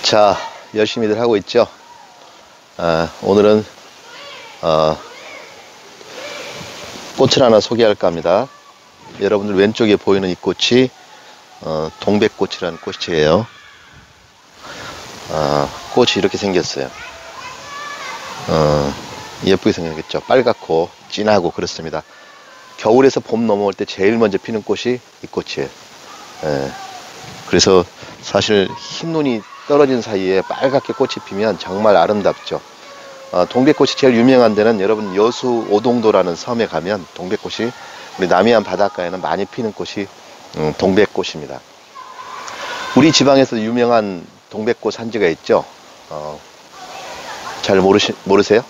자, 열심히들 하고 있죠. 오늘은 꽃을 하나 소개할까 합니다. 여러분들 왼쪽에 보이는 이 꽃이 동백꽃이라는 꽃이에요. 꽃이 이렇게 생겼어요. 예쁘게 생겼죠. 빨갛고 진하고 그렇습니다. 겨울에서 봄 넘어올 때 제일 먼저 피는 꽃이 이 꽃이에요. 그래서 사실 흰눈이 떨어진 사이에 빨갛게 꽃이 피면 정말 아름답죠. 동백꽃이 제일 유명한 데는 여러분 여수 오동도라는 섬에 가면 동백꽃이 우리 남해안 바닷가에는 많이 피는 꽃이 동백꽃입니다. 우리 지방에서 유명한 동백꽃 산지가 있죠. 잘 모르세요?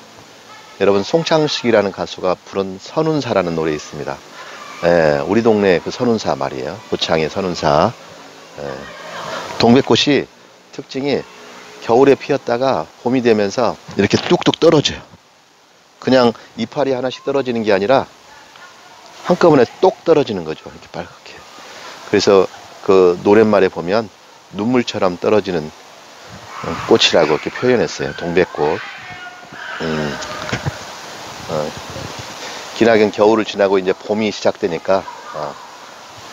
여러분 송창식이라는 가수가 부른 선운사라는 노래 있습니다. 우리 동네 그 선운사 말이에요. 고창의 선운사. 동백꽃이 특징이 겨울에 피었다가 봄이 되면서 이렇게 뚝뚝 떨어져요. 그냥 이파리 하나씩 떨어지는 게 아니라 한꺼번에 똑 떨어지는 거죠. 이렇게 빨갛게. 그래서 그 노랫말에 보면 눈물처럼 떨어지는 꽃이라고 이렇게 표현했어요. 동백꽃. 기나긴 겨울을 지나고 이제 봄이 시작되니까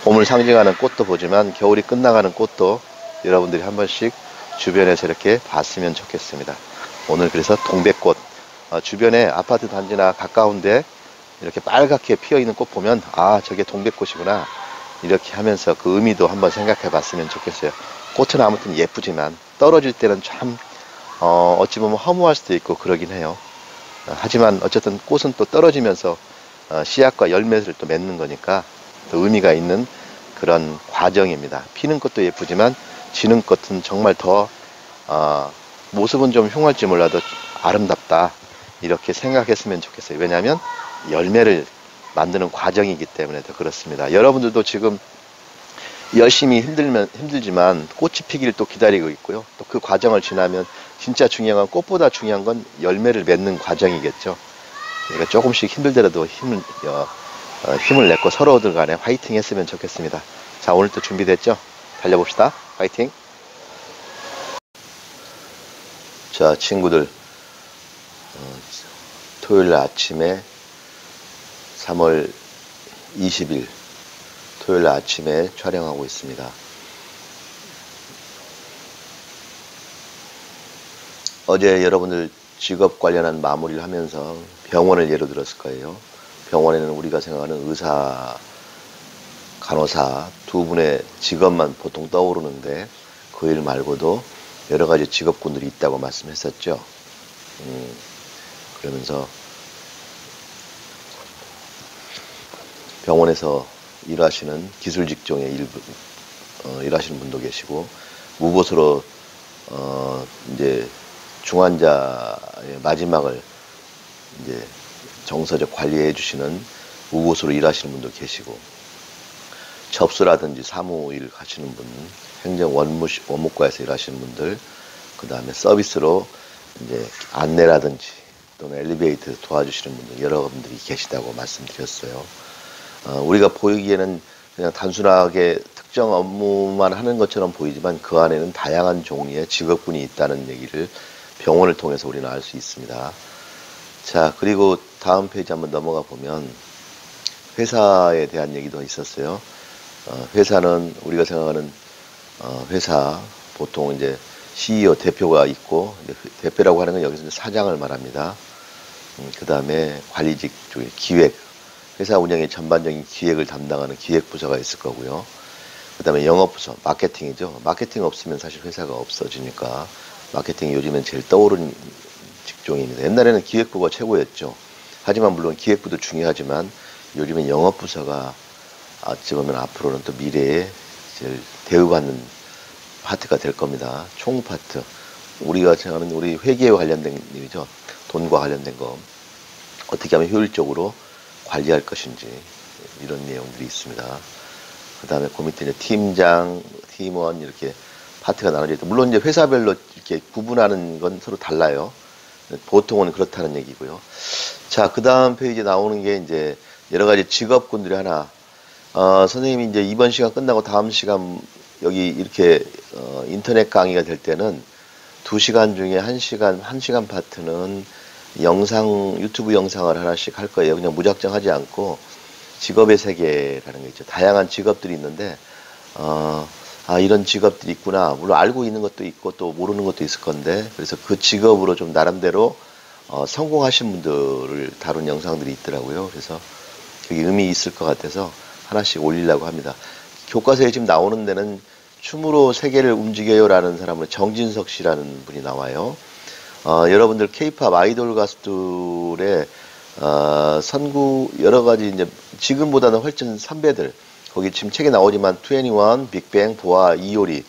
봄을 상징하는 꽃도 보지만 겨울이 끝나가는 꽃도 여러분들이 한 번씩 주변에서 이렇게 봤으면 좋겠습니다. 오늘 그래서 동백꽃, 주변에 아파트 단지나 가까운데 이렇게 빨갛게 피어있는 꽃 보면 저게 동백꽃이구나 이렇게 하면서 그 의미도 한번 생각해 봤으면 좋겠어요. 꽃은 아무튼 예쁘지만 떨어질 때는 참 어찌 보면 허무할 수도 있고 그러긴 해요. 하지만 어쨌든 꽃은 또 떨어지면서 씨앗과 열매를 또 맺는 거니까 또 의미가 있는 그런 과정입니다. 피는 것도 예쁘지만 지는 것은 정말 더 모습은 좀 흉할지 몰라도 아름답다 이렇게 생각했으면 좋겠어요. 왜냐하면 열매를 만드는 과정이기 때문에 더 그렇습니다. 여러분들도 지금 열심히 힘들지만 꽃이 피기를 또 기다리고 있고요. 또 그 과정을 지나면 진짜 중요한 건 꽃보다 중요한 건 열매를 맺는 과정이겠죠. 그러니까 조금씩 힘들더라도 힘을 내고 서로들 간에 화이팅 했으면 좋겠습니다. 자, 오늘 또 준비됐죠? 달려봅시다. 화이팅! 자, 친구들, 토요일 아침에 3월 20일 토요일 아침에 촬영하고 있습니다. 어제 여러분들 직업 관련한 마무리를 하면서 병원을 예로 들었을 거예요. 병원에는 우리가 생각하는 의사, 간호사 두 분의 직업만 보통 떠오르는데 그 일 말고도 여러 가지 직업군들이 있다고 말씀했었죠. 그러면서 병원에서 일하시는 기술 직종의 일부 일하시는 분도 계시고 무보수로 이제 중환자의 마지막을 이제 정서적 관리해 주시는 무보수로 일하시는 분도 계시고 접수라든지 사무일 하시는 분, 행정 원무과에서 일하시는 분들, 그 다음에 서비스로 이제 안내라든지 또는 엘리베이터 도와주시는 분들 여러분들이 계시다고 말씀드렸어요. 우리가 보이기에는 그냥 단순하게 특정 업무만 하는 것처럼 보이지만 그 안에는 다양한 종류의 직업군이 있다는 얘기를 병원을 통해서 우리는 알 수 있습니다. 자, 그리고 다음 페이지 한번 넘어가 보면 회사에 대한 얘기도 있었어요. 회사는 우리가 생각하는 회사 보통 이제 CEO 대표가 있고 대표라고 하는 건 여기서 사장을 말합니다. 그 다음에 관리직 쪽에 기획, 회사 운영의 전반적인 기획을 담당하는 기획부서가 있을 거고요. 그 다음에 영업부서, 마케팅이죠. 마케팅 없으면 사실 회사가 없어지니까 마케팅이 요즘엔 제일 떠오르는 직종입니다. 옛날에는 기획부가 최고였죠. 하지만 물론 기획부도 중요하지만 요즘엔 영업부서가 어찌 보면 앞으로는 또 미래에 제일 대우받는 파트가 될 겁니다. 총 파트. 우리가 생각하는 우리 회계와 관련된 일이죠. 돈과 관련된 거. 어떻게 하면 효율적으로 관리할 것인지 이런 내용들이 있습니다. 그 다음에 그 밑에 이제 팀장, 팀원 이렇게 파트가 나눠져 있다. 물론 이제 회사별로 이렇게 구분하는 건 서로 달라요. 보통은 그렇다는 얘기고요. 자, 그 다음 페이지에 나오는 게 이제 여러 가지 직업군들이 하나. 선생님이 이제 이번 시간 끝나고 다음 시간 여기 이렇게 인터넷 강의가 될 때는 2시간 중에 1시간 파트는 유튜브 영상을 하나씩 할 거예요. 그냥 무작정 하지 않고 직업의 세계라는 게 있죠. 다양한 직업들이 있는데, 이런 직업들이 있구나. 물론 알고 있는 것도 있고 또 모르는 것도 있을 건데, 그래서 그 직업으로 좀 나름대로 성공하신 분들을 다룬 영상들이 있더라고요. 그래서 그게 의미 있을 것 같아서 하나씩 올리려고 합니다. 교과서에 지금 나오는 데는 춤으로 세계를 움직여요라는 사람으로 정진석 씨라는 분이 나와요. 여러분들 케이팝 아이돌 가수들의 선구 여러 가지 이제 지금보다는 훨씬 선배들 거기 지금 책에 나오지만 21, 빅뱅, 보아, 이효리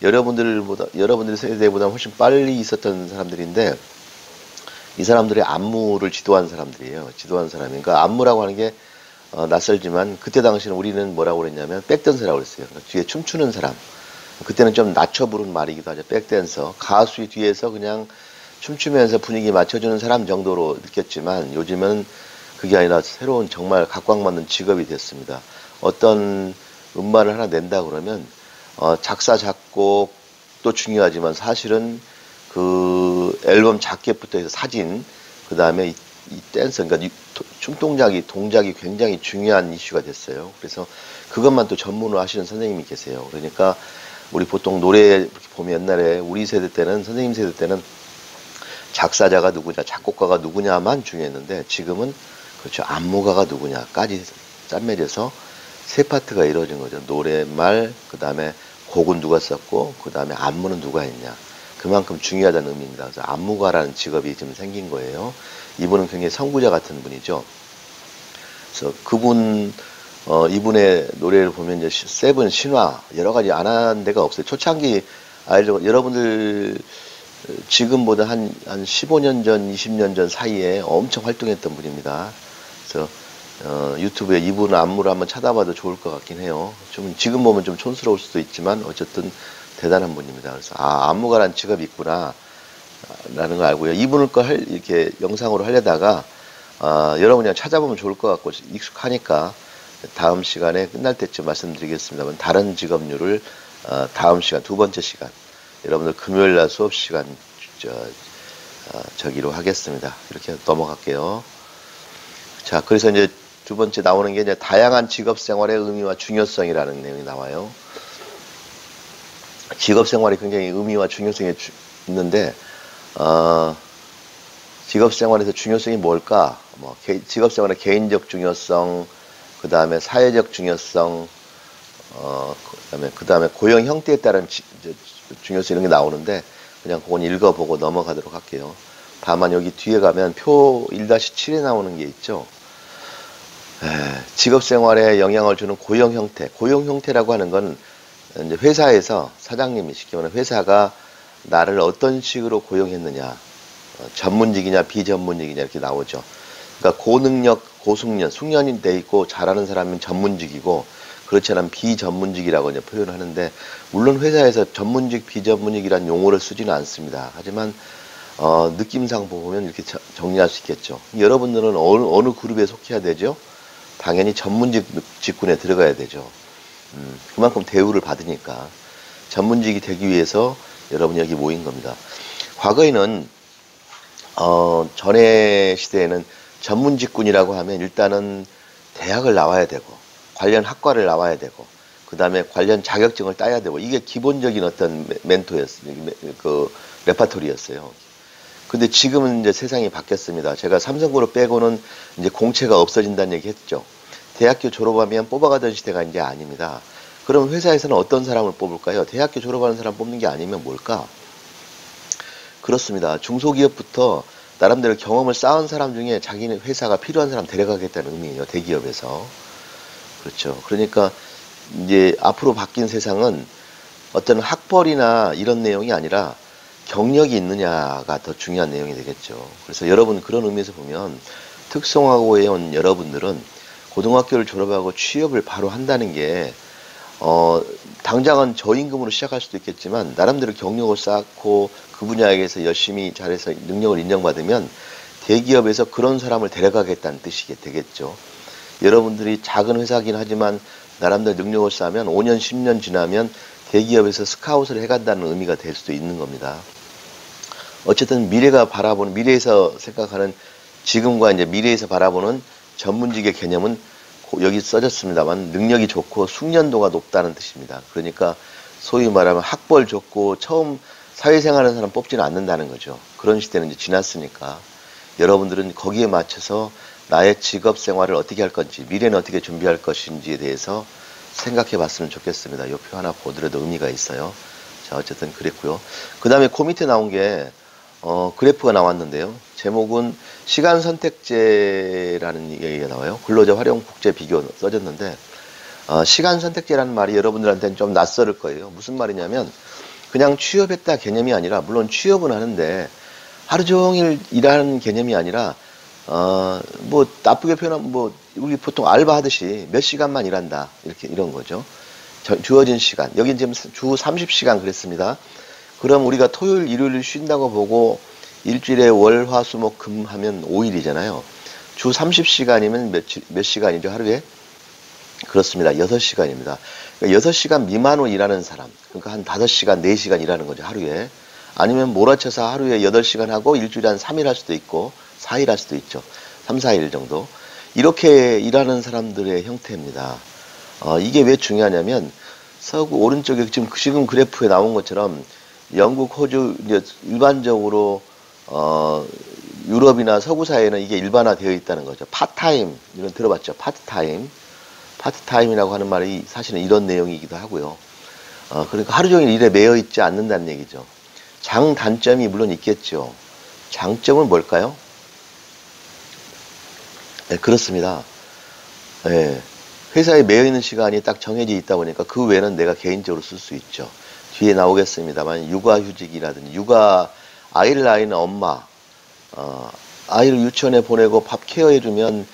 여러분들 세대보다 훨씬 빨리 있었던 사람들인데 이 사람들의 안무를 지도한 사람들이에요. 지도한 사람이. 그러니까 안무라고 하는 게 낯설지만 그때 당시는 우리는 뭐라고 그랬냐면 백댄서라고 그랬어요. 그러니까 뒤에 춤추는 사람. 그때는 좀 낮춰 부른 말이기도 하죠. 백댄서. 가수의 뒤에서 그냥 춤추면서 분위기 맞춰주는 사람 정도로 느꼈지만 요즘은 그게 아니라 새로운 정말 각광받는 직업이 됐습니다. 어떤 음반을 하나 낸다 그러면 작사 작곡도 중요하지만 사실은 그 앨범 자켓부터 해서 사진 그 다음에 이 댄서 그러니까 동작이 굉장히 중요한 이슈가 됐어요. 그래서 그것만 또 전문으로 하시는 선생님이 계세요. 그러니까 우리 보통 노래 보면 옛날에 우리 세대 때는 선생님 세대 때는 작사자가 누구냐, 작곡가가 누구냐만 중요했는데 지금은 그렇죠. 안무가가 누구냐까지 짠매져서 세 파트가 이루어진 거죠. 노래, 말, 그 다음에 곡은 누가 썼고, 그 다음에 안무는 누가 했냐. 그만큼 중요하다는 의미입니다. 그래서 안무가라는 직업이 지금 생긴 거예요. 이분은 굉장히 선구자 같은 분이죠. 그래서 이분의 노래를 보면 이제 세븐, 신화, 여러 가지 안 한 데가 없어요. 초창기 아이돌, 여러분들 지금보다 한 15년 전, 20년 전 사이에 엄청 활동했던 분입니다. 그래서 유튜브에 이분 안무를 한번 찾아봐도 좋을 것 같긴 해요. 좀 지금 보면 좀 촌스러울 수도 있지만 어쨌든 대단한 분입니다. 그래서 안무가라는 직업이 있구나 라는 걸 알고요. 이분을 이렇게 영상으로 하려다가 여러분이 그냥 찾아보면 좋을 것 같고 익숙하니까 다음 시간에 끝날 때쯤 말씀드리겠습니다만 다른 직업류를 다음 시간, 두 번째 시간 여러분들 금요일 날 수업 시간 저기로 하겠습니다. 이렇게 넘어갈게요. 자, 그래서 이제 두 번째 나오는 게 이제 다양한 직업 생활의 의미와 중요성이라는 내용이 나와요. 직업 생활이 굉장히 의미와 중요성이 있는데 직업 생활에서 중요성이 뭘까? 직업 생활의 개인적 중요성, 그 다음에 사회적 중요성, 그 다음에 고용 형태에 따른 중요성 이런 게 나오는데 그냥 그건 읽어보고 넘어가도록 할게요. 다만 여기 뒤에 가면 표 1-7에 나오는 게 있죠. 직업 생활에 영향을 주는 고용 형태. 고용 형태라고 하는 건 이제 회사에서 사장님이 쉽게 말하면 회사가 나를 어떤 식으로 고용했느냐, 전문직이냐 비전문직이냐 이렇게 나오죠. 그러니까 고능력, 고숙련, 숙련이 돼 있고 잘하는 사람은 전문직이고 그렇지 않으면 비전문직이라고 이제 표현을 하는데 물론 회사에서 전문직, 비전문직이란 용어를 쓰지는 않습니다. 하지만 느낌상 보면 이렇게 정리할 수 있겠죠. 여러분들은 어느 그룹에 속해야 되죠? 당연히 전문직 직군에 들어가야 되죠. 그만큼 대우를 받으니까 전문직이 되기 위해서 여러분이 여기 모인 겁니다. 과거에는 전에 시대에는 전문직군이라고 하면 일단은 대학을 나와야 되고 관련 학과를 나와야 되고 그 다음에 관련 자격증을 따야 되고 이게 기본적인 어떤 멘토였어요. 그 레파토리였어요. 근데 지금은 이제 세상이 바뀌었습니다. 제가 삼성그룹 빼고는 이제 공채가 없어진다는 얘기 했죠. 대학교 졸업하면 뽑아가던 시대가 이제 아닙니다. 그럼 회사에서는 어떤 사람을 뽑을까요? 대학교 졸업하는 사람 뽑는 게 아니면 뭘까? 그렇습니다. 중소기업부터 나름대로 경험을 쌓은 사람 중에 자기네 회사가 필요한 사람 데려가겠다는 의미예요. 대기업에서. 그렇죠. 그러니까 이제 앞으로 바뀐 세상은 어떤 학벌이나 이런 내용이 아니라 경력이 있느냐가 더 중요한 내용이 되겠죠. 그래서 여러분 그런 의미에서 보면 특성화고에 온 여러분들은 고등학교를 졸업하고 취업을 바로 한다는 게 당장은 저임금으로 시작할 수도 있겠지만 나름대로 경력을 쌓고 그 분야에서 열심히 잘해서 능력을 인정받으면 대기업에서 그런 사람을 데려가겠다는 뜻이 되겠죠. 여러분들이 작은 회사긴 하지만 나름대로 능력을 쌓으면 5년, 10년 지나면 대기업에서 스카웃을 해간다는 의미가 될 수도 있는 겁니다. 어쨌든 미래가 바라보는, 미래에서 생각하는, 지금과 이제 미래에서 바라보는 전문직의 개념은 여기 써졌습니다만 능력이 좋고 숙련도가 높다는 뜻입니다. 그러니까 소위 말하면 학벌 좋고 처음 사회생활하는 사람 뽑지는 않는다는 거죠. 그런 시대는 이제 지났으니까 여러분들은 거기에 맞춰서 나의 직업 생활을 어떻게 할 건지, 미래는 어떻게 준비할 것인지에 대해서 생각해 봤으면 좋겠습니다. 이 표 하나 보더라도 의미가 있어요. 자, 어쨌든 그랬고요. 그 다음에 그 밑에 나온 게 그래프가 나왔는데요. 제목은 시간 선택제라는 얘기가 나와요. 근로자 활용 국제 비교 써졌는데, 시간 선택제라는 말이 여러분들한테는 좀 낯설을 거예요. 무슨 말이냐면, 그냥 취업했다 개념이 아니라, 물론 취업은 하는데, 하루 종일 일하는 개념이 아니라, 뭐, 나쁘게 표현하면, 뭐, 우리 보통 알바 하듯이 몇 시간만 일한다. 이런 거죠. 주어진 시간. 여기 지금 주 30시간 그랬습니다. 그럼 우리가 토요일, 일요일 쉰다고 보고 일주일에 월, 화, 수, 목, 금 하면 5일이잖아요. 주 30시간이면 몇 시간이죠, 하루에? 그렇습니다. 6시간입니다. 그러니까 6시간 미만으로 일하는 사람. 그러니까 한 5시간, 4시간 일하는 거죠, 하루에. 아니면 몰아쳐서 하루에 8시간 하고 일주일에 한 3일 할 수도 있고 4일 할 수도 있죠. 3, 4일 정도. 이렇게 일하는 사람들의 형태입니다. 이게 왜 중요하냐면 서구 오른쪽에 지금 그래프에 나온 것처럼 영국, 호주, 이제 일반적으로, 유럽이나 서구 사회는 이게 일반화되어 있다는 거죠. 파타임, 이런 들어봤죠? 파트타임. 파트타임이라고 하는 말이 사실은 이런 내용이기도 하고요. 그러니까 하루 종일 일에 매여 있지 않는다는 얘기죠. 장단점이 물론 있겠죠. 장점은 뭘까요? 네, 그렇습니다. 네, 회사에 매여 있는 시간이 딱 정해져 있다 보니까 그 외에는 내가 개인적으로 쓸 수 있죠. 뒤에 나오겠습니다만 육아휴직이라든지 아이를 낳는 엄마, 아이를 유치원에 보내고 밥 케어해주면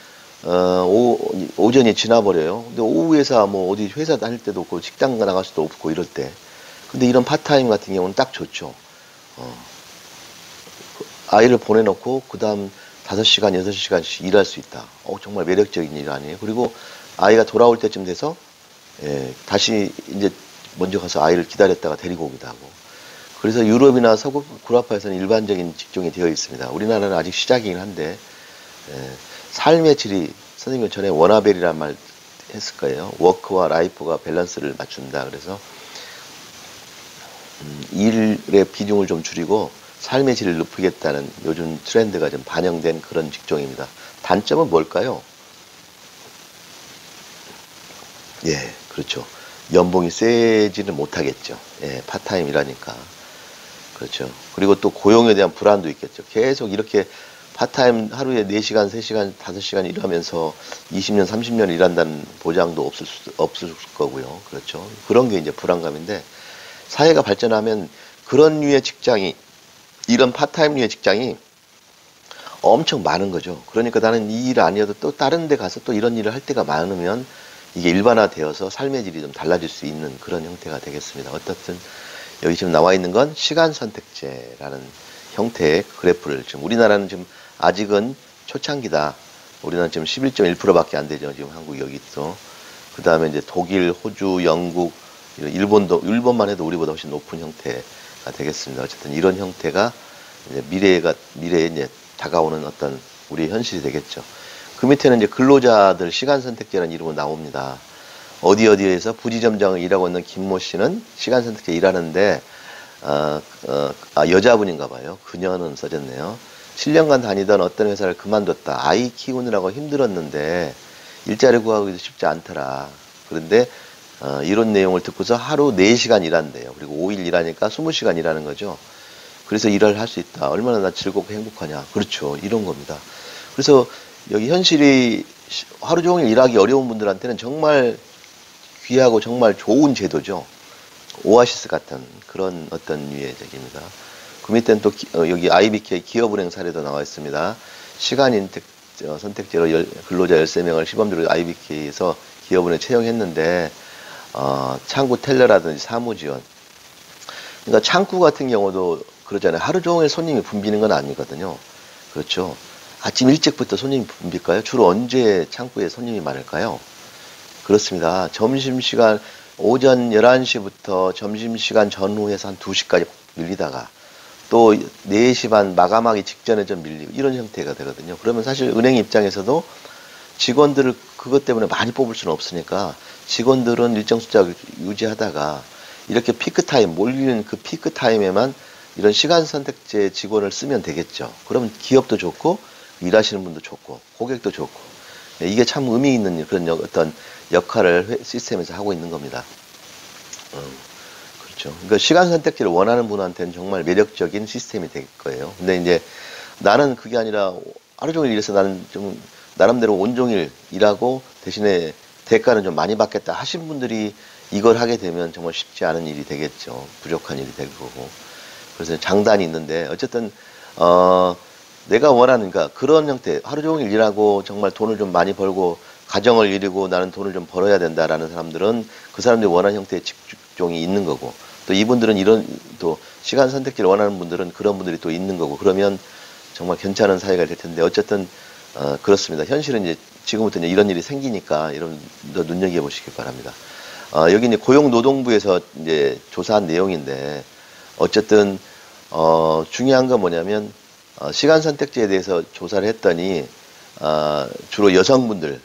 오전이 지나버려요. 근데 오후에서 뭐 어디 회사 다닐 때도 없고 식당 나갈 수도 없고 이럴 때. 근데 이런 파트타임 같은 경우는 딱 좋죠. 아이를 보내놓고 그 다음 5시간, 6시간씩 일할 수 있다. 정말 매력적인 일 아니에요. 그리고 아이가 돌아올 때쯤 돼서 다시 이제 먼저 가서 아이를 기다렸다가 데리고 오기도 하고. 그래서 유럽이나 서구 구라파에서는 일반적인 직종이 되어 있습니다. 우리나라는 아직 시작이긴 한데, 삶의 질이, 선생님 전에 워나벨이란 말 했을 거예요. 워크와 라이프가 밸런스를 맞춘다. 그래서 일의 비중을 좀 줄이고 삶의 질을 높이겠다는 요즘 트렌드가 좀 반영된 그런 직종입니다. 단점은 뭘까요? 예, 그렇죠. 연봉이 세지는 못하겠죠. 예, 파타임이라니까. 그렇죠. 그리고 또 고용에 대한 불안도 있겠죠. 계속 이렇게 파타임 하루에 4시간, 3시간, 5시간 일하면서 20년, 30년 일한다는 보장도 없을 거고요. 그렇죠. 그런 게 이제 불안감인데, 사회가 발전하면 그런 류의 직장이, 이런 파타임 류의 직장이 엄청 많은 거죠. 그러니까 나는 이 일 아니어도 또 다른 데 가서 또 이런 일을 할 때가 많으면 이게 일반화되어서 삶의 질이 좀 달라질 수 있는 그런 형태가 되겠습니다. 어떻든 여기 지금 나와 있는 건 시간 선택제라는 형태의 그래프를 지금 우리나라는 지금 아직은 초창기다. 우리나라는 지금 11.1%밖에 안 되죠. 지금 한국 여기 있어. 그 다음에 이제 독일, 호주, 영국, 일본만 해도 우리보다 훨씬 높은 형태가 되겠습니다. 어쨌든 이런 형태가 이제 미래에 이제 다가오는 어떤 우리의 현실이 되겠죠. 그 밑에는 이제 근로자들 시간 선택제라는 이름으로 나옵니다. 어디에서 부지점장을 일하고 있는 김모 씨는 시간 선택제 일하는데, 여자분인가 봐요. 그녀는 써졌네요. 7년간 다니던 어떤 회사를 그만뒀다. 아이 키우느라고 힘들었는데 일자리 구하기도 쉽지 않더라. 그런데 이런 내용을 듣고서 하루 4시간 일한대요. 그리고 5일 일하니까 20시간 일하는 거죠. 그래서 일을 할 수 있다. 얼마나 나 즐겁고 행복하냐. 그렇죠. 이런 겁니다. 그래서 여기 현실이 하루 종일 일하기 어려운 분들한테는 정말 귀하고 정말 좋은 제도죠. 오아시스 같은 그런 어떤 류의 적입니다. 그 밑에는 또 여기 IBK 기업은행 사례도 나와 있습니다. 시간 선택제로 근로자 13명을 시범적으로 IBK에서 기업은행 채용했는데, 창구 텔러라든지 사무지원. 그러니까 창구 같은 경우도 그러잖아요. 하루 종일 손님이 붐비는 건 아니거든요. 그렇죠. 아침 일찍부터 손님이 붐빌까요? 주로 언제 창구에 손님이 많을까요? 그렇습니다. 점심시간, 오전 11시부터 점심시간 전후에서 한 2시까지 밀리다가, 또 4시 반 마감하기 직전에 좀 밀리고 이런 형태가 되거든요. 그러면 사실 은행 입장에서도 직원들을 그것 때문에 많이 뽑을 수는 없으니까 직원들은 일정 숫자 유지하다가 이렇게 피크 타임, 몰리는 그 피크 타임에만 이런 시간 선택제 직원을 쓰면 되겠죠. 그러면 기업도 좋고 일하시는 분도 좋고 고객도 좋고 네, 이게 참 의미 있는 그런 어떤 역할을 시스템에서 하고 있는 겁니다. 그렇죠. 그러니까 시간 선택지를 원하는 분한테는 정말 매력적인 시스템이 될 거예요. 근데 이제 나는 그게 아니라 하루 종일 일해서 나는 좀 나름대로 온종일 일하고 대신에 대가는 좀 많이 받겠다 하신 분들이 이걸 하게 되면 정말 쉽지 않은 일이 되겠죠. 부족한 일이 될 거고. 그래서 장단이 있는데 어쨌든 내가 원하는 그러니까 그런 형태 하루 종일 일하고 정말 돈을 좀 많이 벌고 가정을 이루고 나는 돈을 좀 벌어야 된다라는 사람들은 그 사람들이 원하는 형태의 직종이 있는 거고 또 이분들은 이런 또 시간 선택지를 원하는 분들은 그런 분들이 또 있는 거고 그러면 정말 괜찮은 사회가 될 텐데 어쨌든 그렇습니다. 현실은 이제 지금부터 이제 이런 일이 생기니까 여러분도 눈여겨 보시기 바랍니다. 여기 이제 고용노동부에서 이제 조사한 내용인데 어쨌든 중요한 건 뭐냐면 시간 선택지에 대해서 조사를 했더니 주로 여성분들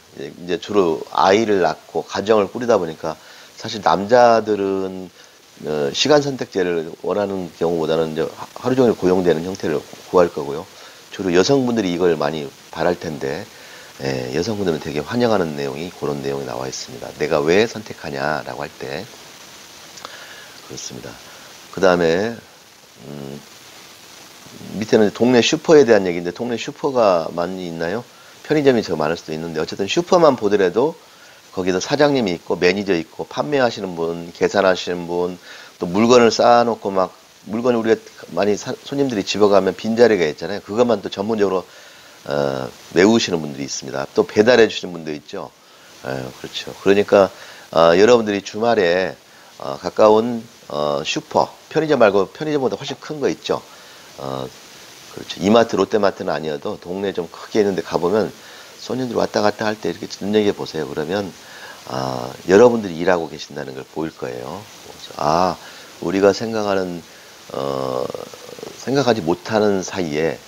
이제 주로 아이를 낳고 가정을 꾸리다 보니까 사실 남자들은 시간 선택제를 원하는 경우보다는 이제 하루 종일 고용되는 형태를 구할 거고요. 주로 여성분들이 이걸 많이 바랄 텐데 여성분들은 되게 환영하는 내용이 그런 내용이 나와 있습니다. 내가 왜 선택하냐라고 할 때 그렇습니다. 그 다음에 밑에는 동네 슈퍼에 대한 얘기인데 동네 슈퍼가 많이 있나요? 편의점이 더 많을 수도 있는데 어쨌든 슈퍼만 보더라도 거기도 사장님이 있고 매니저 있고 판매하시는 분, 계산하시는 분, 또 물건을 쌓아놓고 막 물건을 우리가 많이 손님들이 집에 가면 빈자리가 있잖아요. 그것만 또 전문적으로 메우시는 분들이 있습니다. 또 배달해 주시는 분도 있죠. 그렇죠. 그러니까 여러분들이 주말에 가까운 슈퍼, 편의점 말고 편의점보다 훨씬 큰 거 있죠. 그렇죠. 이마트, 롯데마트는 아니어도 동네 좀 크게 있는데 가보면 손님들 왔다 갔다 할 때 이렇게 눈여겨 보세요. 그러면 여러분들이 일하고 계신다는 걸 보일 거예요. 그래서, 우리가 생각하지 못하는 사이에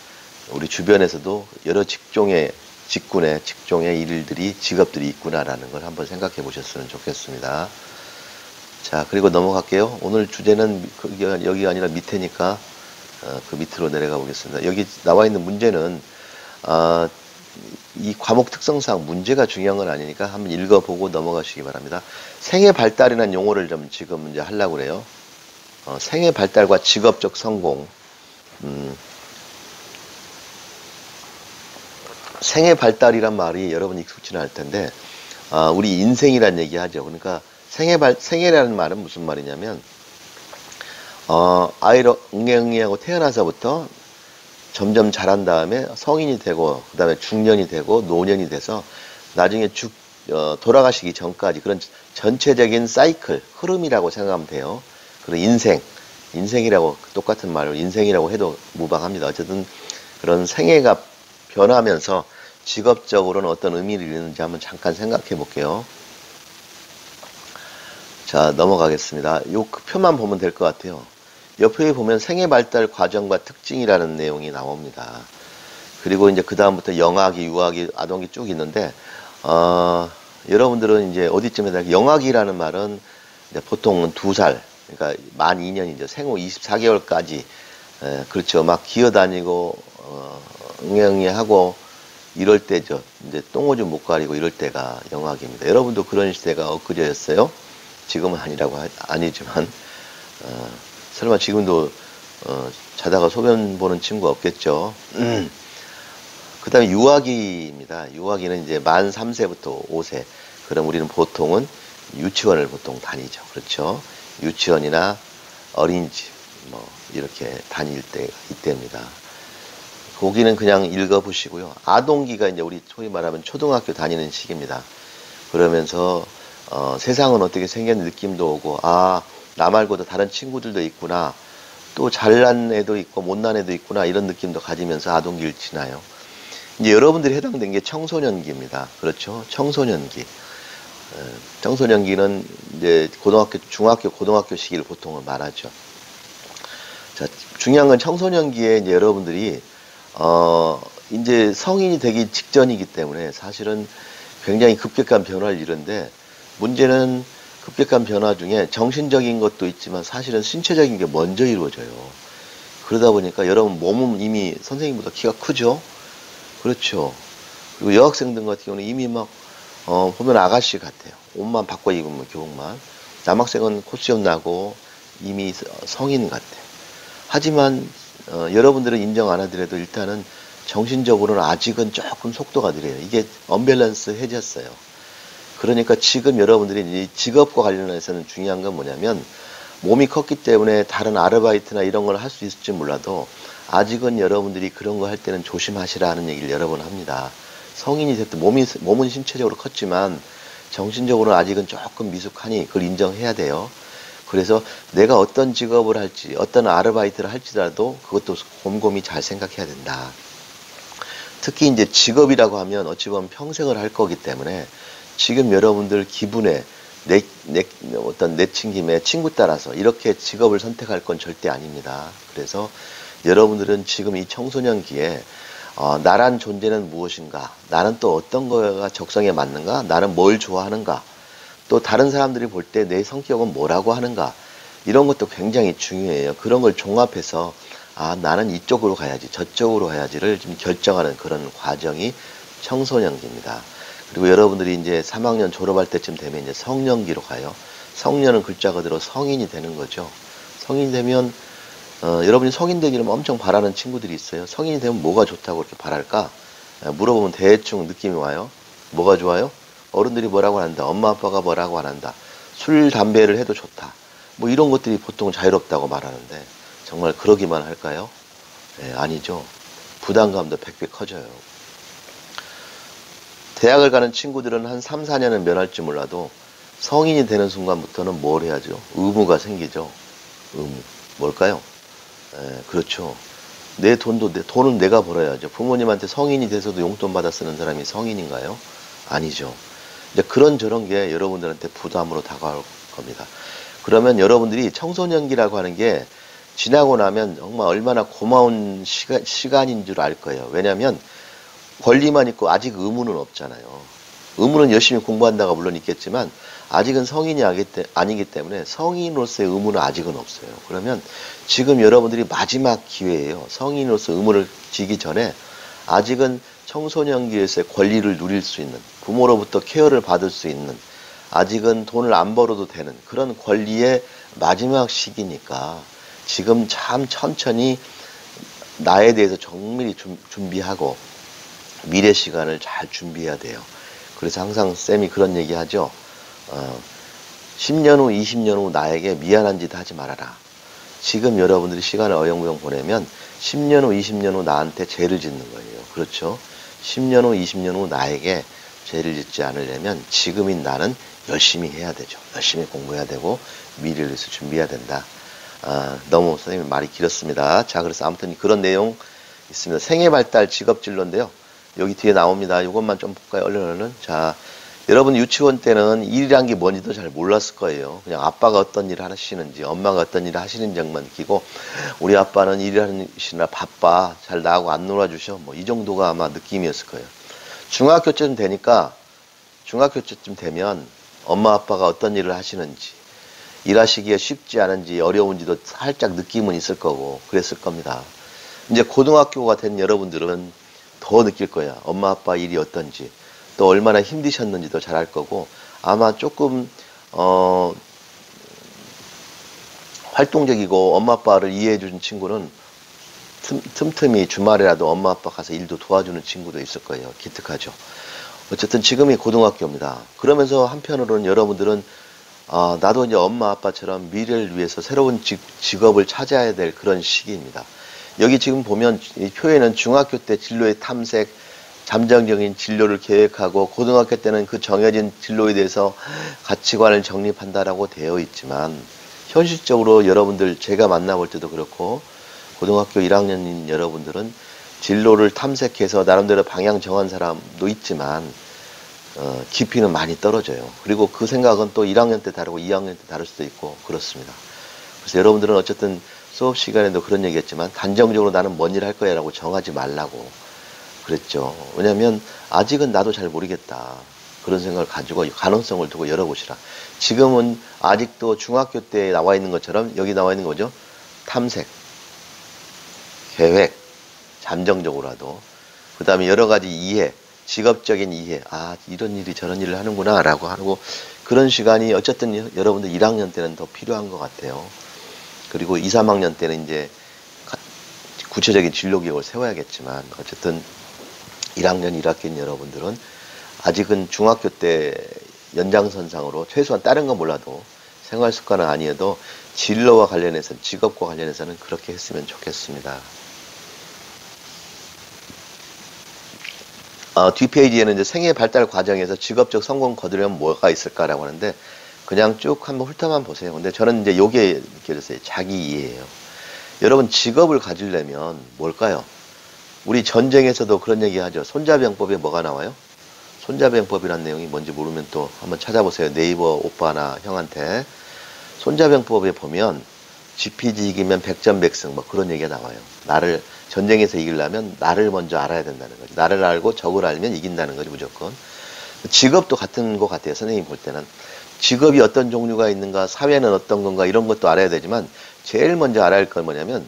우리 주변에서도 여러 직군의 일들이 직업들이 있구나라는 걸 한번 생각해 보셨으면 좋겠습니다. 자, 그리고 넘어갈게요. 오늘 주제는 여기가 아니라 밑에니까 그 밑으로 내려가 보겠습니다. 여기 나와 있는 문제는 이 과목 특성상 문제가 중요한 건 아니니까 한번 읽어보고 넘어가시기 바랍니다. 생애 발달이라는 용어를 좀 지금 이제 하려고 그래요. 생애 발달과 직업적 성공. 생애 발달이란 말이 여러분 익숙지는 않을 텐데, 우리 인생이란 얘기 하죠. 그러니까 생애라는 말은 무슨 말이냐면, 아이로 응애응애하고 태어나서부터 점점 자란 다음에 성인이 되고, 그 다음에 중년이 되고, 노년이 돼서 나중에 돌아가시기 전까지 그런 전체적인 사이클, 흐름이라고 생각하면 돼요. 그리고 인생이라고 똑같은 말로 인생이라고 해도 무방합니다. 어쨌든 그런 생애가 변하면서 직업적으로는 어떤 의미를 잃는지 한번 잠깐 생각해 볼게요. 자, 넘어가겠습니다. 요 표만 보면 될 것 같아요. 옆에 보면 생애 발달 과정과 특징이라는 내용이 나옵니다. 그리고 이제 그 다음부터 영아기, 유아기, 아동기 쭉 있는데 여러분들은 이제 어디쯤에 영아기라는 말은 이제 보통은 2살, 그러니까 만 2년이죠. 생후 24개월까지 그렇죠. 막 기어다니고 응애응애하고 이럴 때죠. 이제 똥오줌 못 가리고 이럴 때가 영아기입니다. 여러분도 그런 시대가 엊그제였어요? 지금은 아니지만 설마 지금도 자다가 소변 보는 친구 없겠죠. 그 다음에 유아기입니다. 유아기는 이제 만 3세부터 5세. 그럼 우리는 보통은 유치원을 보통 다니죠. 그렇죠. 유치원이나 어린이집 뭐 이렇게 다닐 때 이때입니다. 거기는 그냥 읽어보시고요. 아동기가 이제 우리 소위 말하면 초등학교 다니는 시기입니다. 그러면서 세상은 어떻게 생겼는 느낌도 오고 나 말고도 다른 친구들도 있구나. 또 잘난 애도 있고 못난 애도 있구나. 이런 느낌도 가지면서 아동기를 지나요. 이제 여러분들이 해당된 게 청소년기입니다. 그렇죠? 청소년기. 청소년기는 이제 중학교, 고등학교 시기를 보통은 말하죠. 자, 중요한 건 청소년기에 이제 여러분들이 이제 성인이 되기 직전이기 때문에 사실은 굉장히 급격한 변화를 이루는데, 문제는 급격한 변화 중에 정신적인 것도 있지만 사실은 신체적인 게 먼저 이루어져요. 그러다 보니까 여러분 몸은 이미 선생님보다 키가 크죠? 그렇죠. 그리고 여학생들 같은 경우는 이미 막 보면 아가씨 같아요. 옷만 바꿔 입으면 교복만. 남학생은 코수염 나고 이미 성인 같아요. 하지만 여러분들은 인정 안 하더라도 일단은 정신적으로는 아직은 조금 속도가 느려요. 이게 언밸런스 해졌어요. 그러니까 지금 여러분들이 이 직업과 관련해서는 중요한 건 뭐냐면, 몸이 컸기 때문에 다른 아르바이트나 이런 걸 할 수 있을지 몰라도 아직은 여러분들이 그런 거 할 때는 조심하시라는 얘기를 여러 번 합니다. 성인이 됐든 몸은 신체적으로 컸지만 정신적으로는 아직은 조금 미숙하니 그걸 인정해야 돼요. 그래서 내가 어떤 직업을 할지, 어떤 아르바이트를 할지라도 그것도 곰곰이 잘 생각해야 된다. 특히 이제 직업이라고 하면 어찌 보면 평생을 할 거기 때문에 지금 여러분들 기분에 어떤 내친김에 친구 따라서 이렇게 직업을 선택할 건 절대 아닙니다. 그래서 여러분들은 지금 이 청소년기에 나란 존재는 무엇인가, 나는 또 어떤 거가 적성에 맞는가, 나는 뭘 좋아하는가, 또 다른 사람들이 볼 때 내 성격은 뭐라고 하는가, 이런 것도 굉장히 중요해요. 그런 걸 종합해서 나는 이쪽으로 가야지 저쪽으로 가야지를 좀 결정하는 그런 과정이 청소년기입니다. 그리고 여러분들이 이제 3학년 졸업할 때쯤 되면 이제 성년기로 가요. 성년은 글자 그대로 성인이 되는 거죠. 성인이 되면 여러분이 성인 되기를 엄청 바라는 친구들이 있어요. 성인이 되면 뭐가 좋다고 그렇게 바랄까? 물어보면 대충 느낌이 와요. 뭐가 좋아요? 어른들이 뭐라고 안 한다. 엄마 아빠가 뭐라고 안 한다. 술 담배를 해도 좋다. 뭐 이런 것들이 보통 자유롭다고 말하는데 정말 그러기만 할까요? 아니죠. 부담감도 100배 커져요. 대학을 가는 친구들은 한 3, 4년은 면할지 몰라도 성인이 되는 순간부터는 뭘 해야죠? 의무가 생기죠. 의무. 뭘까요? 그렇죠. 내 돈은 내가 벌어야죠. 부모님한테 성인이 돼서도 용돈 받아 쓰는 사람이 성인인가요? 아니죠. 이제 그런저런 게 여러분들한테 부담으로 다가올 겁니다. 그러면 여러분들이 청소년기라고 하는 게 지나고 나면 정말 얼마나 고마운 시간인 줄 알 거예요. 왜냐하면 권리만 있고 아직 의무는 없잖아요. 의무는 열심히 공부한다가 물론 있겠지만 아직은 성인이 아니기 때문에 성인으로서의 의무는 아직은 없어요. 그러면 지금 여러분들이 마지막 기회예요. 성인으로서 의무를 지기 전에 아직은 청소년기에서의 권리를 누릴 수 있는, 부모로부터 케어를 받을 수 있는, 아직은 돈을 안 벌어도 되는 그런 권리의 마지막 시기니까 지금 참 천천히 나에 대해서 정밀히 준비하고 미래 시간을 잘 준비해야 돼요. 그래서 항상 쌤이 그런 얘기 하죠. 10년 후, 20년 후 나에게 미안한 짓 하지 말아라. 지금 여러분들이 시간을 어영부영 보내면 10년 후, 20년 후 나한테 죄를 짓는 거예요. 그렇죠? 10년 후, 20년 후 나에게 죄를 짓지 않으려면 지금인 나는 열심히 해야 되죠. 열심히 공부해야 되고 미래를 위해서 준비해야 된다. 너무 선생님 말이 길었습니다. 자, 그래서 아무튼 그런 내용 있습니다. 생애 발달 직업진로인데요. 여기 뒤에 나옵니다. 이것만 좀 볼까요? 얼른. 자, 여러분 유치원 때는 일이란 게 뭔지도 잘 몰랐을 거예요. 그냥 아빠가 어떤 일을 하시는지, 엄마가 어떤 일을 하시는 점만 느끼고, 우리 아빠는 일하시느라 바빠, 잘 나하고 안 놀아주셔, 뭐 이 정도가 아마 느낌이었을 거예요. 중학교쯤 되면 엄마 아빠가 어떤 일을 하시는지, 일하시기에 쉽지 않은지 어려운지도 살짝 느낌은 있을 거고 그랬을 겁니다. 이제 고등학교가 된 여러분들은 더 느낄 거야. 엄마 아빠 일이 어떤지, 또 얼마나 힘드셨는지도 잘 알 거고, 아마 조금 활동적이고 엄마 아빠를 이해해 주는 친구는 틈틈이 주말에라도 엄마 아빠 가서 일도 도와주는 친구도 있을 거예요. 기특하죠. 어쨌든 지금이 고등학교입니다. 그러면서 한편으로는 여러분들은 나도 이제 엄마 아빠처럼 미래를 위해서 새로운 직업을 찾아야 될 그런 시기입니다. 여기 지금 보면 이 표에는 중학교 때 진로의 탐색, 잠정적인 진로를 계획하고 고등학교 때는 그 정해진 진로에 대해서 가치관을 정립한다라고 되어 있지만, 현실적으로 여러분들 제가 만나볼 때도 그렇고 고등학교 1학년인 여러분들은 진로를 탐색해서 나름대로 방향 정한 사람도 있지만 깊이는 많이 떨어져요. 그리고 그 생각은 또 1학년 때 다르고 2학년 때 다를 수도 있고 그렇습니다. 그래서 여러분들은 어쨌든 수업 시간에도 그런 얘기 했지만 단정적으로 나는 뭔 일 할 거야 라고 정하지 말라고 그랬죠. 왜냐면 아직은 나도 잘 모르겠다. 그런 생각을 가지고 가능성을 두고 열어보시라. 지금은 아직도 중학교 때 나와 있는 것처럼 여기 나와 있는 거죠. 탐색, 계획, 잠정적으로라도. 그 다음에 여러 가지 이해, 직업적인 이해. 아, 이런 일이 저런 일을 하는구나 라고 하고 그런 시간이 어쨌든 여러분들 1학년 때는 더 필요한 것 같아요. 그리고 2, 3학년 때는 이제 구체적인 진로 계획을 세워야겠지만 어쨌든 1학년, 1학기인 여러분들은 아직은 중학교 때 연장선상으로 최소한 다른 건 몰라도 생활 습관은 아니어도 진로와 관련해서 직업과 관련해서는 그렇게 했으면 좋겠습니다. 뒷페이지에는 이제 생애 발달 과정에서 직업적 성공 거두려면 뭐가 있을까라고 하는데 그냥 쭉 한번 훑어만 보세요. 근데 저는 이제 요게 느껴졌어요. 자기 이해예요. 여러분 직업을 가지려면 뭘까요? 우리 전쟁에서도 그런 얘기 하죠. 손자병법에 뭐가 나와요? 손자병법이라는 내용이 뭔지 모르면 또 한번 찾아보세요. 네이버 오빠나 형한테. 손자병법에 보면 GPG 이기면 백전백승 뭐 그런 얘기가 나와요. 나를 전쟁에서 이기려면 나를 먼저 알아야 된다는 거죠. 나를 알고 적을 알면 이긴다는 거죠. 무조건. 직업도 같은 것 같아요. 선생님 볼 때는. 직업이 어떤 종류가 있는가, 사회는 어떤 건가 이런 것도 알아야 되지만 제일 먼저 알아야 할 건 뭐냐면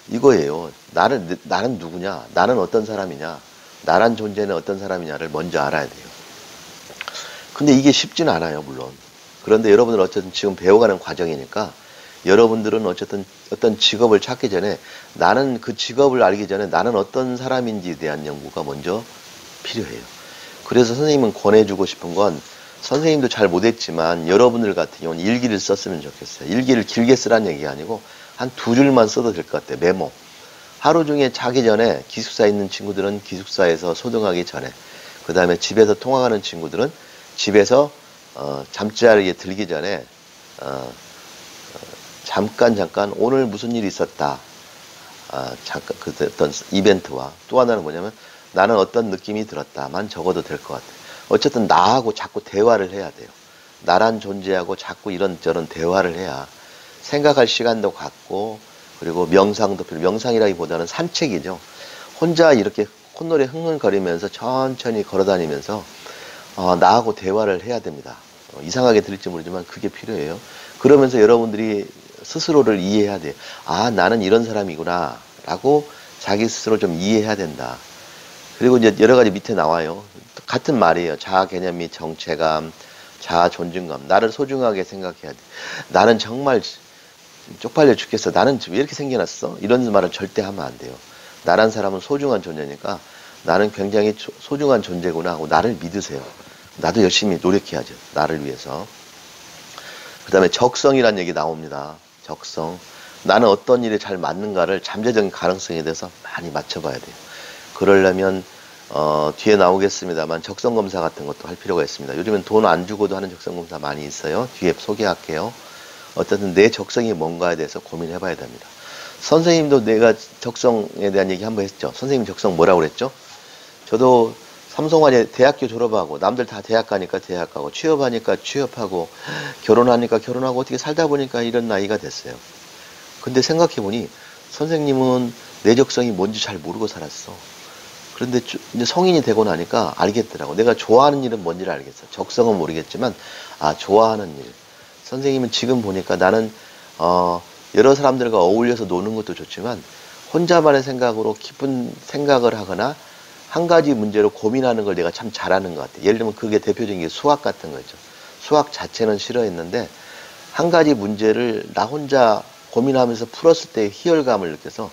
이거예요. 나는 누구냐? 나는 어떤 사람이냐? 나란 존재는 어떤 사람이냐를 먼저 알아야 돼요. 근데 이게 쉽지는 않아요, 물론. 그런데 여러분들은 어쨌든 지금 배워가는 과정이니까 여러분들은 어쨌든 어떤 직업을 찾기 전에 나는 그 직업을 알기 전에 나는 어떤 사람인지에 대한 연구가 먼저 필요해요. 그래서 선생님은 권해주고 싶은 건 선생님도 잘 못했지만 여러분들 같은 경우는 일기를 썼으면 좋겠어요. 일기를 길게 쓰라는 얘기가 아니고 한 2줄만 써도 될 것 같아요. 메모. 하루 중에 자기 전에 기숙사에 있는 친구들은 기숙사에서 소등하기 전에 그 다음에 집에서 통화하는 친구들은 집에서 잠자리에 들기 전에 잠깐 오늘 무슨 일이 있었다. 잠깐 그 어떤 이벤트와 또 하나는 뭐냐면 나는 어떤 느낌이 들었다만 적어도 될 것 같아요. 어쨌든 나하고 자꾸 대화를 해야 돼요. 나란 존재하고 자꾸 이런저런 대화를 해야 생각할 시간도 갖고 그리고 명상도 명상이라기보다는 산책이죠. 혼자 이렇게 콧노래 흥얼거리면서 천천히 걸어다니면서 나하고 대화를 해야 됩니다. 이상하게 들릴지 모르지만 그게 필요해요. 그러면서 여러분들이 스스로를 이해해야 돼요. 아, 나는 이런 사람이구나 라고 자기 스스로 좀 이해해야 된다. 그리고 이제 여러 가지 밑에 나와요. 같은 말이에요. 자아 개념 및 정체감, 자아 존중감. 나를 소중하게 생각해야 돼. 나는 정말 쪽팔려 죽겠어. 나는 왜 이렇게 생겨났어? 이런 말을 절대 하면 안 돼요. 나란 사람은 소중한 존재니까 나는 굉장히 소중한 존재구나 하고 나를 믿으세요. 나도 열심히 노력해야죠. 나를 위해서. 그 다음에 적성이란 얘기 나옵니다. 적성. 나는 어떤 일에 잘 맞는가를 잠재적인 가능성에 대해서 많이 맞춰봐야 돼요. 그러려면 뒤에 나오겠습니다만 적성검사 같은 것도 할 필요가 있습니다. 요즘엔 돈 안 주고도 하는 적성검사 많이 있어요. 뒤에 소개할게요. 어쨌든 내 적성이 뭔가에 대해서 고민해 봐야 됩니다. 선생님도 내가 적성에 대한 얘기 한번 했죠. 선생님 적성 뭐라고 그랬죠? 저도 삼성화재 대학교 졸업하고 남들 다 대학 가니까 대학 가고 취업하니까 취업하고 결혼하니까 결혼하고 어떻게 살다 보니까 이런 나이가 됐어요. 근데 생각해 보니 선생님은 내 적성이 뭔지 잘 모르고 살았어. 그런데 이제 성인이 되고 나니까 알겠더라고. 내가 좋아하는 일은 뭔지를 알겠어. 적성은 모르겠지만 좋아하는 일. 선생님은 지금 보니까 나는 여러 사람들과 어울려서 노는 것도 좋지만 혼자만의 생각으로 깊은 생각을 하거나 한 가지 문제로 고민하는 걸 내가 참 잘하는 것 같아요. 예를 들면 그게 대표적인 게 수학 같은 거죠. 수학 자체는 싫어했는데 한 가지 문제를 나 혼자 고민하면서 풀었을 때 희열감을 느껴서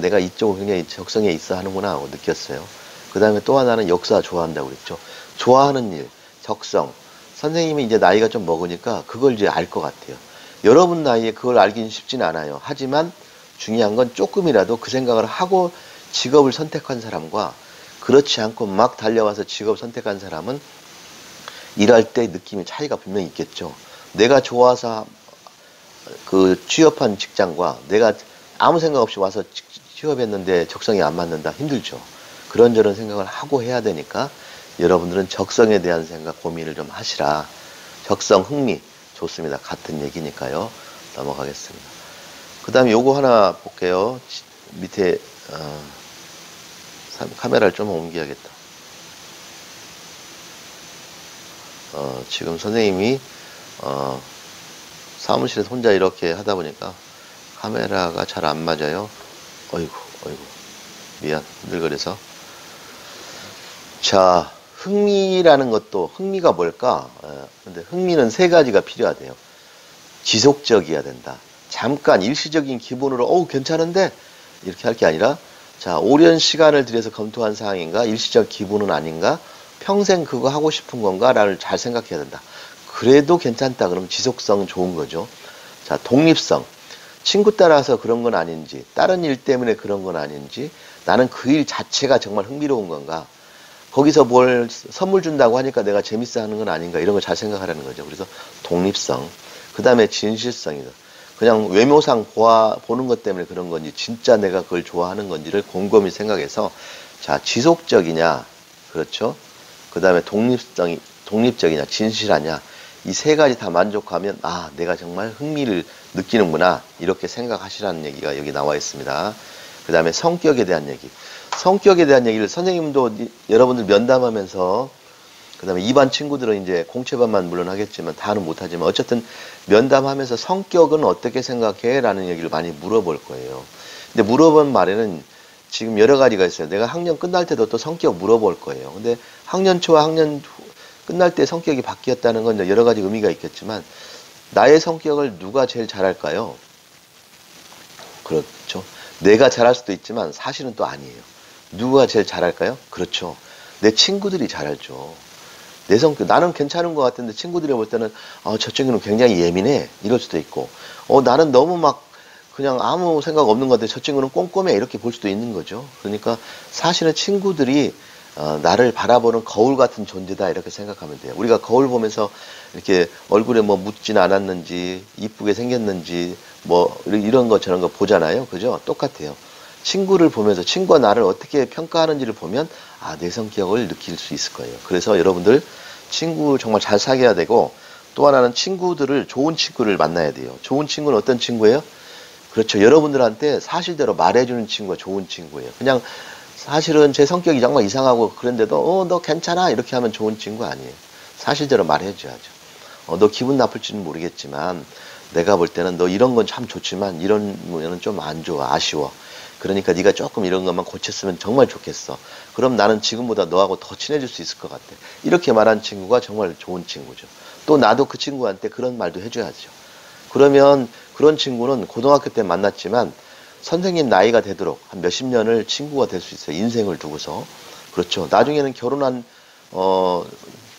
내가 이쪽은 굉장히 적성에 있어 하는구나 하고 느꼈어요. 그 다음에 또 하나는 역사 좋아한다고 그랬죠. 좋아하는 일, 적성. 선생님이 이제 나이가 좀 먹으니까 그걸 이제 알 것 같아요. 여러분 나이에 그걸 알기는 쉽진 않아요. 하지만 중요한 건 조금이라도 그 생각을 하고 직업을 선택한 사람과 그렇지 않고 막 달려와서 직업 선택한 사람은 일할 때 느낌의 차이가 분명히 있겠죠. 내가 좋아서 그 취업한 직장과 내가 아무 생각 없이 와서 취업했는데 적성이 안 맞는다. 힘들죠. 그런저런 생각을 하고 해야 되니까 여러분들은 적성에 대한 생각, 고민을 좀 하시라. 적성, 흥미 좋습니다. 같은 얘기니까요. 넘어가겠습니다. 그 다음에 요거 하나 볼게요. 밑에 카메라를 좀 옮겨야겠다. 지금 선생님이 사무실에서 혼자 이렇게 하다 보니까 카메라가 잘 안 맞아요. 어이구 미안, 흔들거려서. 자, 흥미라는 것도, 흥미가 뭘까? 근데 흥미는 세 가지가 필요하대요. 지속적이어야 된다. 잠깐 일시적인 기분으로 괜찮은데 이렇게 할 게 아니라, 자, 오랜 시간을 들여서 검토한 사항인가? 일시적 기분은 아닌가? 평생 그거 하고 싶은 건가? 라를 잘 생각해야 된다. 그래도 괜찮다 그러면 지속성 좋은 거죠. 자, 독립성. 친구 따라서 그런 건 아닌지, 다른 일 때문에 그런 건 아닌지, 나는 그 일 자체가 정말 흥미로운 건가? 거기서 뭘 선물 준다고 하니까 내가 재밌어 하는 건 아닌가? 이런 걸 잘 생각하라는 거죠. 그래서 독립성. 그 다음에 진실성이다. 그냥 외모상 보는 것 때문에 그런 건지, 진짜 내가 그걸 좋아하는 건지를 곰곰이 생각해서, 자, 지속적이냐? 그렇죠? 그 다음에 독립적이냐? 진실하냐? 이 세 가지 다 만족하면, 아, 내가 정말 흥미를 느끼는구나. 이렇게 생각하시라는 얘기가 여기 나와 있습니다. 그 다음에 성격에 대한 얘기. 성격에 대한 얘기를 선생님도 여러분들 면담하면서, 그 다음에 이반 친구들은 이제 공채반만 물론 하겠지만 다는 못하지만 어쨌든 면담하면서 성격은 어떻게 생각해? 라는 얘기를 많이 물어볼 거예요. 근데 물어본 말에는 지금 여러 가지가 있어요. 내가 학년 끝날 때도 또 성격 물어볼 거예요. 근데 학년 초와 학년 끝날 때 성격이 바뀌었다는 건 여러 가지 의미가 있겠지만, 나의 성격을 누가 제일 잘할까요? 그렇죠. 내가 잘할 수도 있지만 사실은 또 아니에요. 누가 제일 잘할까요? 그렇죠. 내 친구들이 잘하죠. 내 성격, 나는 괜찮은 것 같은데 친구들이 볼 때는 저 친구는 굉장히 예민해. 이럴 수도 있고, 나는 너무 막 그냥 아무 생각 없는 것 같은데 저 친구는 꼼꼼해. 이렇게 볼 수도 있는 거죠. 그러니까 사실은 친구들이 나를 바라보는 거울 같은 존재다. 이렇게 생각하면 돼요. 우리가 거울 보면서 이렇게 얼굴에 뭐 묻진 않았는지, 이쁘게 생겼는지, 뭐 이런 거 저런 거 보잖아요. 그죠? 똑같아요. 친구를 보면서 친구가 나를 어떻게 평가하는지를 보면 내 성격을 느낄 수 있을 거예요. 그래서 여러분들 친구 정말 잘 사귀어야 되고, 또 하나는 좋은 친구를 만나야 돼요. 좋은 친구는 어떤 친구예요? 그렇죠. 여러분들한테 사실대로 말해주는 친구가 좋은 친구예요. 그냥 사실은 제 성격이 정말 이상하고 그런데도 너 괜찮아 이렇게 하면 좋은 친구 아니에요. 사실대로 말해줘야죠. 너 기분 나쁠지는 모르겠지만 내가 볼 때는 너 이런 건 참 좋지만 이런 거는 좀 안 좋아, 아쉬워. 그러니까 네가 조금 이런 것만 고쳤으면 정말 좋겠어. 그럼 나는 지금보다 너하고 더 친해질 수 있을 것 같아. 이렇게 말한 친구가 정말 좋은 친구죠. 또 나도 그 친구한테 그런 말도 해줘야죠. 그러면 그런 친구는 고등학교 때 만났지만 선생님 나이가 되도록 한 몇십 년을 친구가 될 수 있어요. 인생을 두고서. 그렇죠. 나중에는 결혼한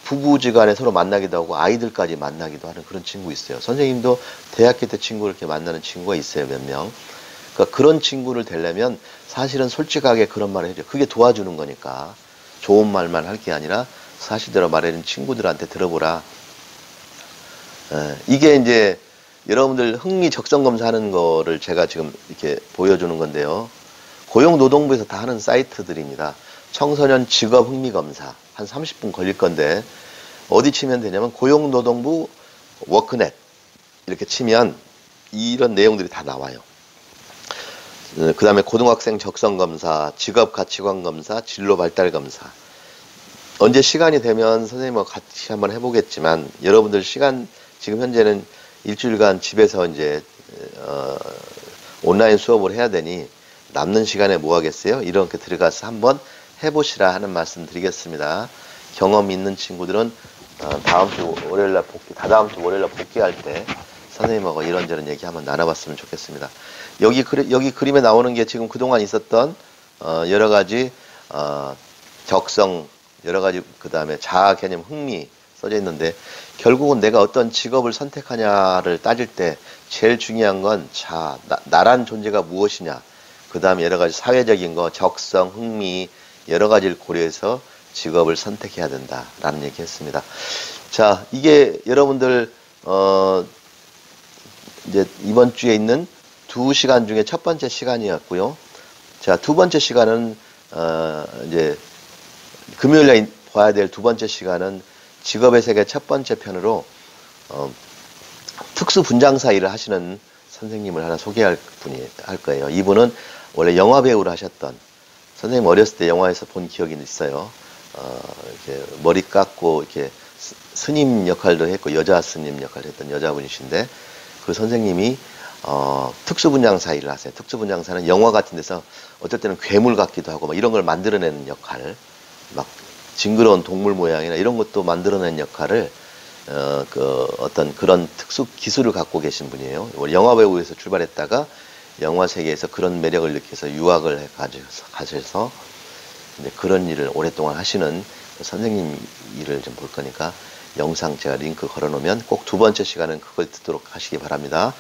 부부지간에 서로 만나기도 하고 아이들까지 만나기도 하는 그런 친구 있어요. 선생님도 대학교 때 친구를 이렇게 만나는 친구가 있어요. 몇 명. 그러니까 그런 친구를 되려면 사실은 솔직하게 그런 말을 해줘. 그게 도와주는 거니까. 좋은 말만 할 게 아니라 사실대로 말해준 친구들한테 들어보라. 이게 이제 여러분들 흥미 적성 검사하는 거를 제가 지금 이렇게 보여주는 건데요. 고용노동부에서 다 하는 사이트들입니다. 청소년 직업 흥미 검사. 한 30분 걸릴 건데, 어디 치면 되냐면 고용노동부 워크넷 이렇게 치면 이런 내용들이 다 나와요. 그 다음에 고등학생 적성 검사, 직업 가치관 검사, 진로 발달 검사. 언제 시간이 되면 선생님과 같이 한번 해보겠지만, 여러분들 시간, 지금 현재는 일주일간 집에서 이제 온라인 수업을 해야 되니 남는 시간에 뭐 하겠어요? 이렇게 들어가서 한번 해보시라 하는 말씀 드리겠습니다. 경험 있는 친구들은 다다음 주 월요일날 복귀할 때 선생님하고 이런저런 얘기 한번 나눠봤으면 좋겠습니다. 여기 그림에 나오는 게 지금 그동안 있었던 여러 가지 적성, 여러 가지 그 다음에 자아 개념, 흥미 써져 있는데, 결국은 내가 어떤 직업을 선택하냐를 따질 때 제일 중요한 건 나란 존재가 무엇이냐, 그 다음에 여러 가지 사회적인 거, 적성, 흥미 여러 가지를 고려해서 직업을 선택해야 된다라는 얘기 했습니다. 자, 이게 여러분들 이제 이번 주에 있는 2시간 중에 첫 번째 시간이었고요. 자, 두 번째 시간은 이제 금요일에 봐야 될 두 번째 시간은 직업의 세계 첫 번째 편으로 특수 분장사 일을 하시는 선생님을 하나 소개할 분이 할 거예요. 이분은 원래 영화 배우를 하셨던, 선생님 어렸을 때 영화에서 본 기억이 있어요. 이렇게 머리 깎고 이렇게 스님 역할도 했고 여자 스님 역할을 했던 여자분이신데, 그 선생님이 특수분장사 일을 하세요. 특수분장사는 영화 같은 데서 어떨 때는 괴물 같기도 하고 막 이런 걸 만들어내는 역할, 막 징그러운 동물 모양이나 이런 것도 만들어내는 역할을 어떤 그런 특수 기술을 갖고 계신 분이에요. 영화 배우에서 출발했다가 영화 세계에서 그런 매력을 느껴서 유학을 가셔서 근데 그런 일을 오랫동안 하시는 선생님 일을 좀 볼 거니까 영상 제가 링크 걸어 놓으면 꼭 두 번째 시간은 그걸 듣도록 하시기 바랍니다.